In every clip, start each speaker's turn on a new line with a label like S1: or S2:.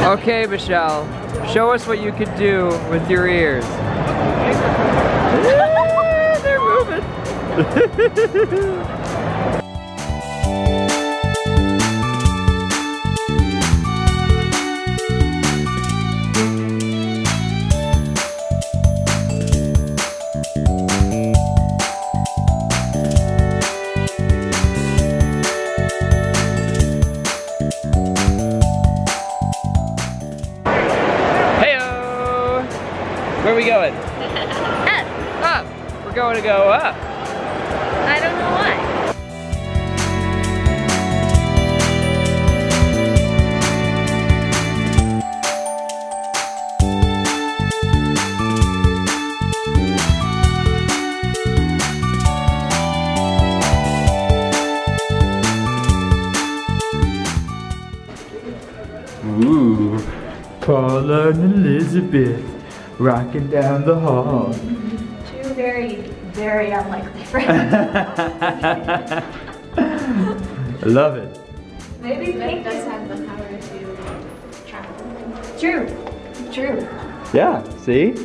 S1: Okay, Michelle, show us what you could do with your ears. They're moving. Where are we going?
S2: Up.
S1: Up. We're going to go up.
S2: I don't know why.
S1: Ooh, Paula and Elizabeth. Rocking down the hall.
S2: Two very unlikely friends.
S1: I love it.
S2: Maybe Pink
S3: does have the power to travel.
S2: True. True.
S1: Yeah, see?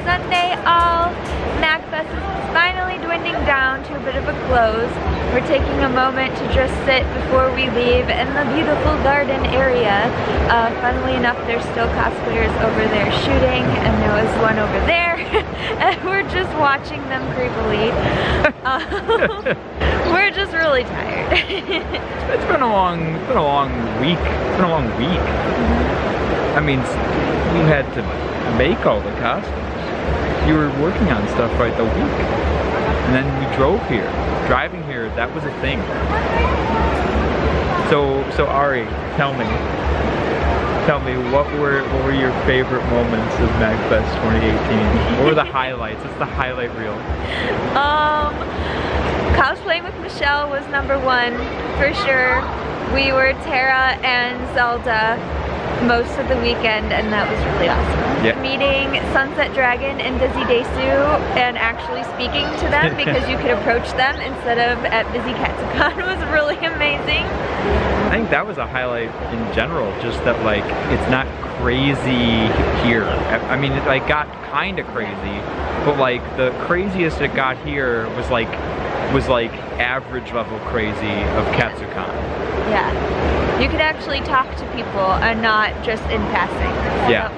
S2: Sunday all. Magfest is finally dwindling down to a bit of a close. We're taking a moment to just sit before we leave in the beautiful garden area. Funnily enough, there's still cosplayers over there shooting, and there was one over there, and we're just watching them creepily. We're just really tired.
S1: It's been a long week. It's been a long week. I mean, you had to make all the costumes. You were working on stuff right the week. And then we drove here. Driving here, that was a thing. So Ari, tell me what were your favorite moments of Magfest 2018? What were the highlights? What's the highlight reel?
S2: Cosplaying with Michelle was #1 for sure. We were Terra and Zelda most of the weekend, and that was really awesome.
S1: Yeah.
S2: Meeting Sunset Dragon and Busy Desu and actually speaking to them because you could approach them instead of at Busy Katsucon was really amazing.
S1: I think that was a highlight in general, just that like it's not crazy here. I mean, it like got kind of crazy, but like the craziest it got here was like average level crazy of Katsucon.
S2: Yeah. You could actually talk to people and not just in passing.
S1: Yeah.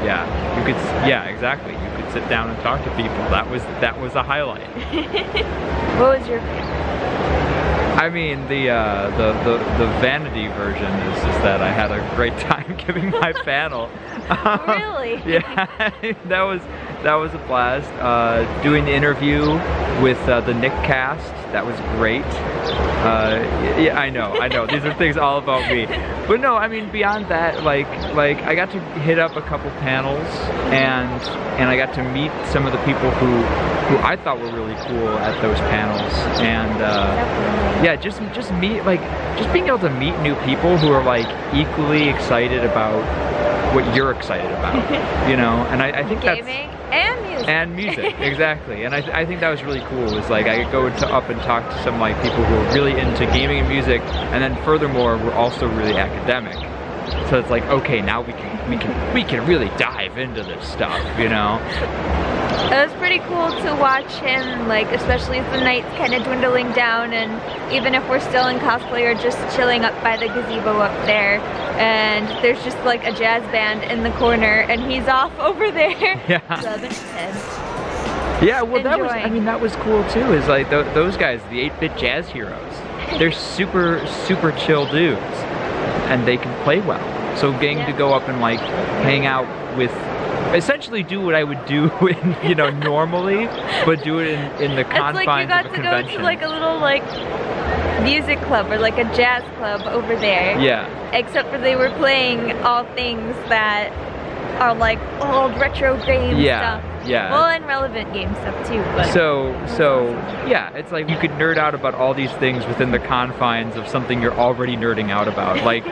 S1: Yeah. You could. Yeah. Exactly. You could sit down and talk to people. That was a highlight.
S2: What was your favorite?
S1: I mean, the vanity version is just that I had a great time giving my panel.
S2: Really?
S1: Yeah. That was a blast. Doing the interview with the Nick cast. That was great. Yeah, I know. These are things all about me. But no, I mean, beyond that, like I got to hit up a couple panels, and I got to meet some of the people who I thought were really cool at those panels, and yeah, just being able to meet new people who are like equally excited about what you're excited about, you know, and I think
S2: gaming
S1: that's and music, exactly. And I think that was really cool. Is like I could go up and talk to some like people who are really into gaming and music, and then furthermore, we're also really academic. So it's like, okay, now we can really dive into this stuff, you know.
S2: It was pretty cool to watch him, like, especially as the night's kind of dwindling down, and even if we're still in cosplay or just chilling up by the gazebo up there, and there's just like a jazz band in the corner, and he's off over there.
S1: Yeah.
S2: Rubbing his head.
S1: Yeah, well, that was,
S2: Enjoying.
S1: I mean, that was cool too, is like those guys, the 8-bit jazz heroes. They're super chill dudes, and they can play well. So getting to go up and like hang out with, essentially do what I would do in, you know, normally, but do it in the confines of a convention.
S2: It's like you got to go to like a little like music club or like a jazz club over there.
S1: Yeah.
S2: Except for they were playing all things that are like old retro game stuff.
S1: Yeah.
S2: Well, and relevant game stuff too. But
S1: So yeah, it's like you could nerd out about all these things within the confines of something you're already nerding out about. Like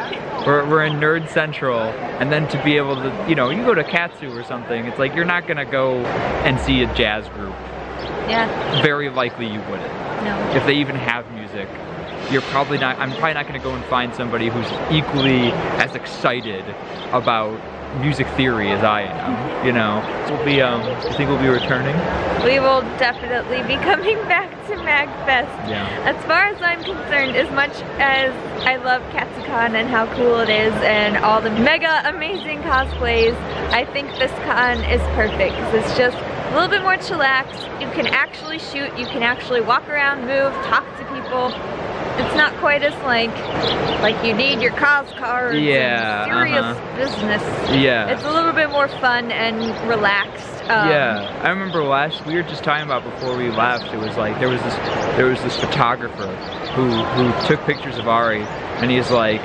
S1: we're in Nerd Central, and then to be able to, you know, you go to Katsu or something, it's like you're not gonna go and see a jazz group.
S2: yeah,
S1: Very likely you wouldn't.
S2: no.
S1: If they even have music, you're probably not, I'm probably not gonna go and find somebody who's equally as excited about music theory as I am, you know. So we'll be, you think we'll be returning?
S2: We will definitely be coming back to Magfest.
S1: Yeah.
S2: As far as I'm concerned, as much as I love KatsuCon and how cool it is and all the mega amazing cosplays, I think this con is perfect because it's just a little bit more chillaxed. You can actually shoot, you can actually walk around, move, talk to people. It's not quite as like you need your cos cards and serious business.
S1: Yeah.
S2: It's a little bit more fun and relaxed.
S1: Yeah, I remember we were just talking about before we left, it was like there was this photographer who took pictures of Ari, and he's like,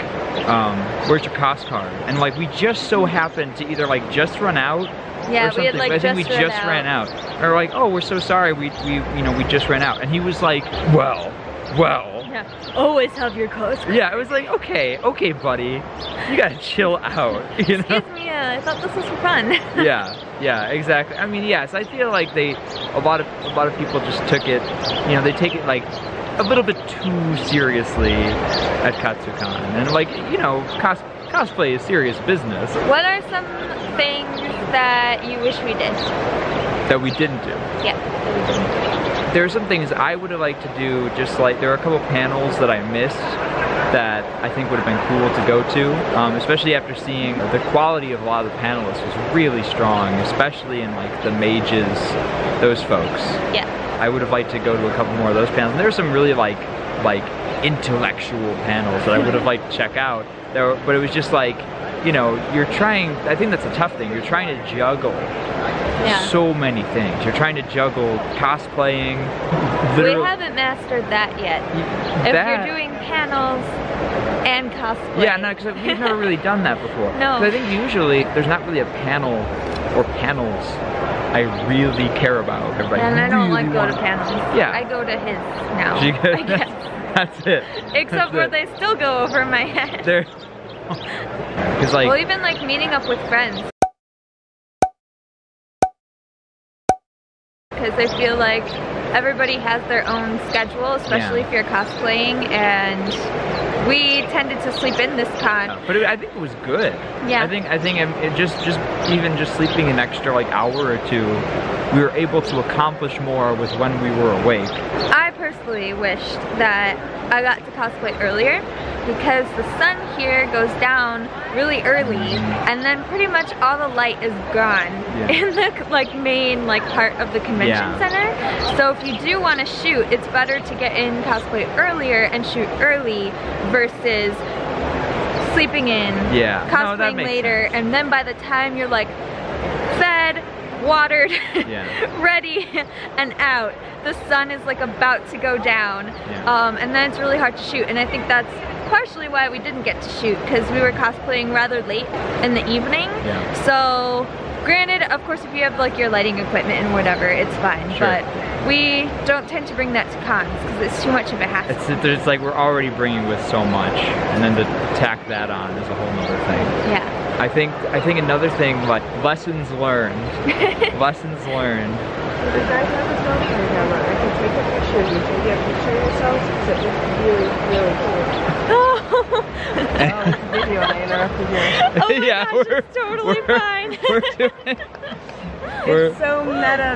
S1: where's your cos card? And like we just so happened to either like just run out,
S2: yeah,
S1: or something.
S2: we had like
S1: I think we just ran out. And we're like, oh, we're so sorry, we just ran out. And he was like, well.
S2: Yeah. Always have your cos card.
S1: Yeah, I was like, okay, buddy, you gotta chill out, you know?
S2: Excuse me, I thought this was for fun.
S1: Yeah, exactly. I mean, yes, I feel like a lot of people just took it, you know, they take it like a little bit too seriously at KatsuCon, and like, you know, cosplay is serious business.
S2: What are some things that you wish we did?
S1: That we didn't do.
S2: Yeah, that we didn't do.
S1: There are some things I would have liked to do, just like there are a couple panels that I missed that I think would have been cool to go to, especially after seeing the quality of a lot of the panelists was really strong, especially in like the mages, those folks.
S2: Yeah.
S1: I would have liked to go to a couple more of those panels. And there are some really like intellectual panels that I would have liked to check out. But it was just like, you know, you're trying, I think that's a tough thing, you're trying to juggle so many things. You're trying to juggle cosplaying.
S2: We haven't mastered that yet. If you're doing panels and cosplay.
S1: Yeah, no, because we've never really done that before.
S2: No.
S1: 'Cause I think usually there's not really a panel or panels I really care about.
S2: And I don't like go to panels.
S1: Yeah.
S2: I go to his now,
S1: I
S2: guess.
S1: That's it.
S2: Except where they still go over my head.
S1: Because like,
S2: well, even like meeting up with friends. Because I feel like everybody has their own schedule, especially if you're cosplaying, and we tended to sleep in this con.
S1: But I think it was good.
S2: Yeah.
S1: I think it just even sleeping an extra like hour or two, we were able to accomplish more with when we were awake.
S2: I personally wished that I got to cosplay earlier, because the sun here goes down really early, and then pretty much all the light is gone in the like main like part of the convention center. So if you do want to shoot, it's better to get in cosplay earlier and shoot early versus sleeping in, cosplaying later, and then by the time you're like fed, watered, ready, and out, the sun is like about to go down, and then it's really hard to shoot. And I think that's partially why we didn't get to shoot, because we were cosplaying rather late in the evening. So granted, of course, if you have like your lighting equipment and whatever, it's fine, but we don't tend to bring that to cons because it's too much of a hassle.
S1: It's like we're already bringing with so much, and then to tack that on is a whole nother thing.
S2: Yeah.
S1: I think another thing, like lessons learned. Lessons learned.
S4: So the guys have a cell phone camera. I can take a picture of you. Can you get a picture of yourselves? Because it looks really, really cool. Oh, it's a video and I interrupted you.
S2: Oh my gosh, it's totally fine.
S1: We're doing.
S4: It's so meta.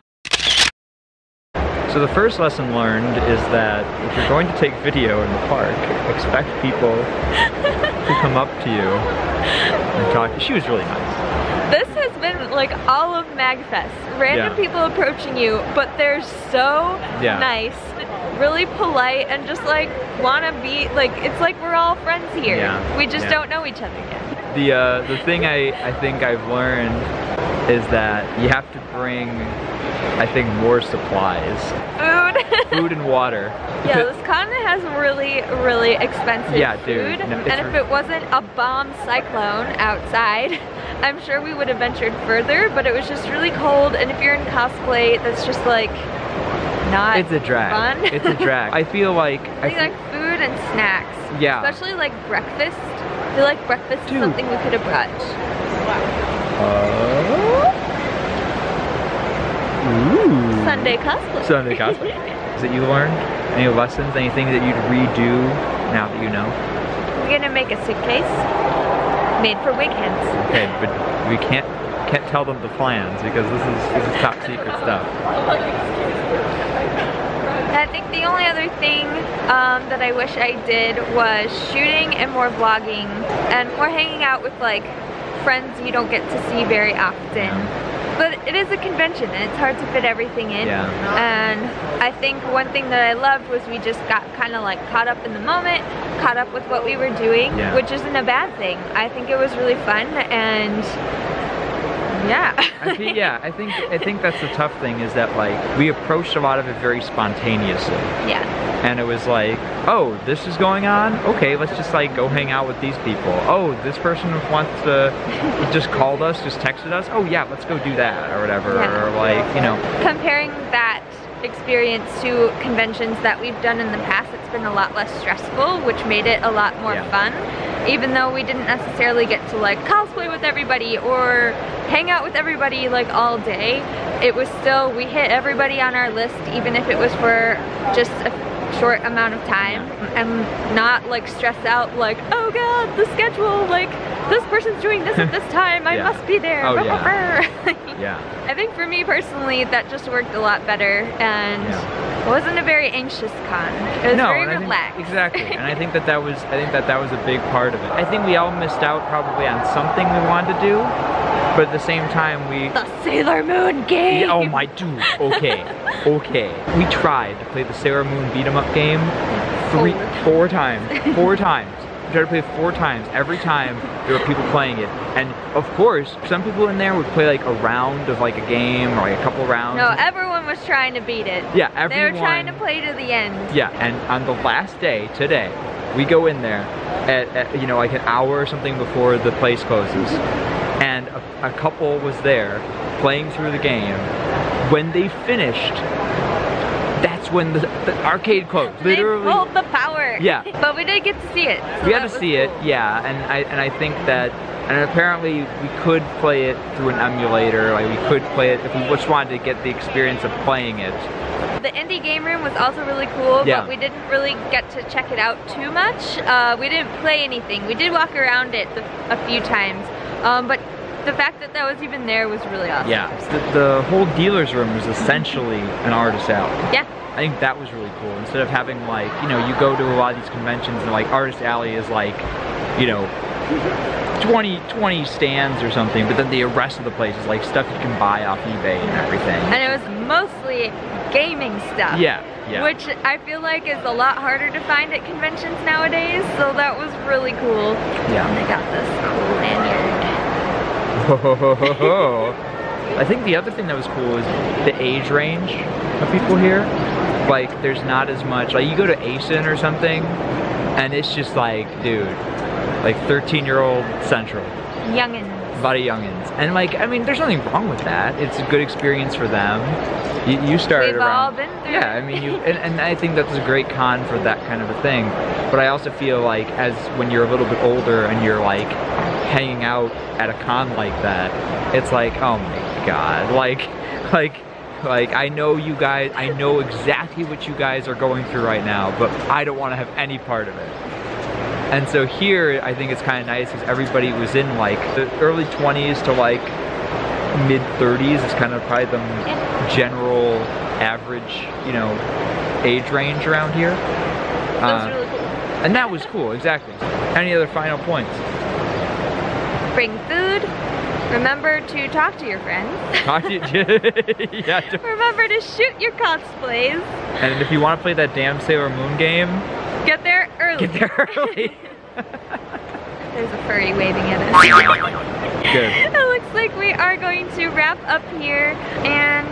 S1: So the first lesson learned is that if you're going to take video in the park, expect people to come up to you and talk. She was really nice.
S2: This has been like all of Magfest. Random people approaching you, but they're so nice, really polite, and just like wanna be like, it's like we're all friends here.
S1: Yeah.
S2: We just don't know each other yet.
S1: The thing I think I've learned is that you have to bring, I think, more supplies. Food and water.
S2: Yeah, this continent has really, really expensive food.
S1: No,
S2: and if it wasn't a bomb cyclone outside, I'm sure we would have ventured further, but it was just really cold, and if you're in cosplay, that's just like not
S1: It's a drag.
S2: fun.
S1: It's a drag. I feel like
S2: I like food and snacks.
S1: Yeah.
S2: Especially like breakfast. I feel like breakfast is something we could have brought.
S1: Ooh.
S2: Sunday cosplay.
S1: Sunday cosplay. That you learned? Any lessons? Anything that you'd redo now that you know?
S2: We're gonna make a suitcase made for wig hens.
S1: Okay, but we can't tell them the plans because this is top secret stuff.
S2: I think the only other thing that I wish I did was shooting and more vlogging and more hanging out with like friends you don't get to see very often.
S1: Yeah.
S2: But it is a convention and it's hard to fit everything in.
S1: Yeah.
S2: And I think one thing that I loved was we just got kind of like caught up in the moment, caught up with what we were doing, which isn't a bad thing. I think it was really fun and I think that's the tough thing is that like we approached a lot of it very spontaneously. Yeah. And it was like, oh, this is going on? Okay, let's just like go hang out with these people. Oh, this person wants to just called us, just texted us. Oh yeah, let's go do that or whatever. Yeah.
S1: Or like, you know.
S2: Comparing that experience to conventions that we've done in the past, it's been a lot less stressful, which made it a lot more fun. Even though we didn't necessarily get to like cosplay with everybody or hang out with everybody like all day, it was still, we hit everybody on our list, even if it was for just a short amount of time, and not like stress out like, oh god, the schedule, like this person's doing this at this time, I must be there.
S1: Oh,
S2: yeah. I think for me personally that just worked a lot better, and it wasn't a very anxious con. It was very relaxed.
S1: Exactly. And I think that was a big part of it. I think we all missed out probably on something we wanted to do, but at the same time the
S2: Sailor Moon game!
S1: Yeah, oh my dude, okay. We tried to play the Sailor Moon beat 'em up game 4 times. 4 times. We tried to play it 4 times. Every time there were people playing it. And of course, some people in there would play like a round of like a game or like a couple rounds.
S2: No, everyone was trying to beat it.
S1: Yeah, everyone.
S2: They were trying to play to the end.
S1: Yeah, and on the last day, today, we go in there at you know, like an hour or something before the place closes. And a couple was there playing through the game. When they finished, that's when the arcade closed. Literally.
S2: They pulled the power.
S1: Yeah.
S2: But we did get to see it. So
S1: we got to see it, yeah. And I think that, and apparently we could play it through an emulator. Like we could play it if we just wanted to get the experience of playing it.
S2: The indie game room was also really cool, but we didn't really get to check it out too much. We didn't play anything. We did walk around it a few times, but the fact that that was even there was really awesome. Yeah,
S1: the whole dealer's room was essentially an artist alley.
S2: Yeah.
S1: I think that was really cool. Instead of having like, you know, you go to a lot of these conventions and like artist alley is like, you know, 20 stands or something, but then the rest of the place is like stuff you can buy off eBay and everything.
S2: And it was mostly gaming stuff.
S1: Yeah.
S2: Which I feel like is a lot harder to find at conventions nowadays, so that was really cool.
S1: Yeah.
S2: And I got this cool lanyard.
S1: I think the other thing that was cool is the age range of people here. Like, there's not as much, like you go to ASIN or something, and it's just like, dude, like 13-year-old Central.
S2: Youngins.
S1: A lot of youngins. And like, I mean, there's nothing wrong with that. It's a good experience for them. You started
S2: We've
S1: around.
S2: all been through.
S1: Yeah, I mean, and I think that's a great con for that kind of a thing. But I also feel like as when you're a little bit older and you're like hanging out at a con like that, it's like, oh my god, like I know you guys, I know exactly what you guys are going through right now, but I don't want to have any part of it. And so here, I think it's kind of nice because everybody was in like the early 20s to like mid 30s is kind of probably the general average, you know, age range around here.
S2: That was really cool.
S1: And that was cool, exactly. Any other final points?
S2: Bring food. Remember to talk to your friends.
S1: Talk to you. Yeah.
S2: Remember to shoot your cosplays.
S1: And if you want to play that damn Sailor Moon game,
S2: get there early.
S1: get there early.
S2: There's a furry waving at us.
S1: Good.
S2: It looks like we are going to wrap up here and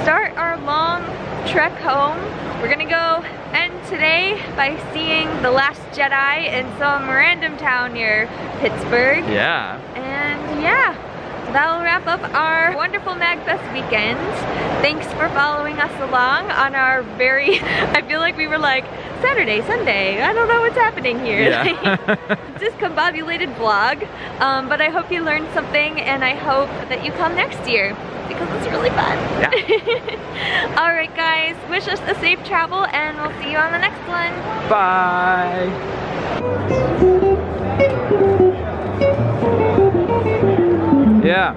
S2: start our long trek home. We're gonna go end today by seeing The Last Jedi in some random town near Pittsburgh.
S1: Yeah.
S2: And yeah, that'll wrap up our wonderful Magfest weekend. Thanks for following us along on our very, I feel like we were like, Saturday, Sunday, I don't know what's happening here.
S1: Yeah.
S2: Discombobulated vlog. But I hope you learned something, and I hope that you come next year because it's really fun.
S1: Yeah.
S2: Alright guys, wish us a safe travel, and we'll see you on the next one.
S1: Bye. Yeah.